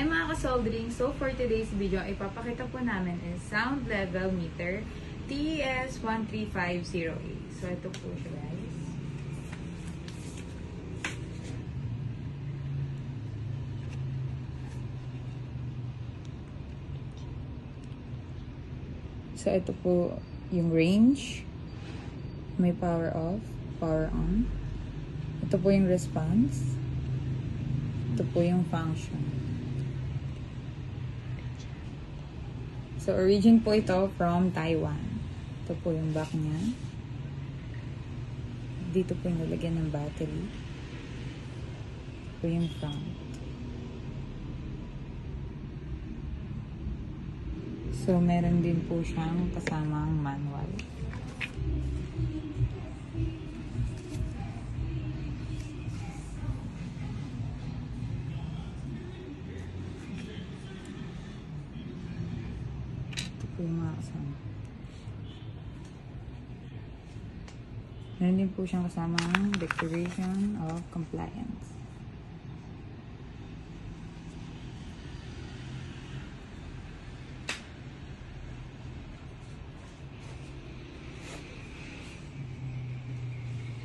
Hi mga kasoldering! So for today's video, ipapakita po namin is sound level meter TES13508. So ito po siya guys. So ito po yung range. May power off, power on. Ito po yung response. Ito po yung function. So, origin po ito from Taiwan. Ito po yung back niya. Dito po yung nalagyan ng battery. Ito po yung front. So, meron din po siyang kasamang manual. Yung mga kasama. Meron din po siyang kasamang declaration of compliance.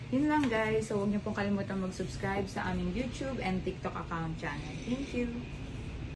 Yun lang guys. So huwag niyo pong kalimutan mag-subscribe sa aming YouTube and TikTok account channel. Thank you!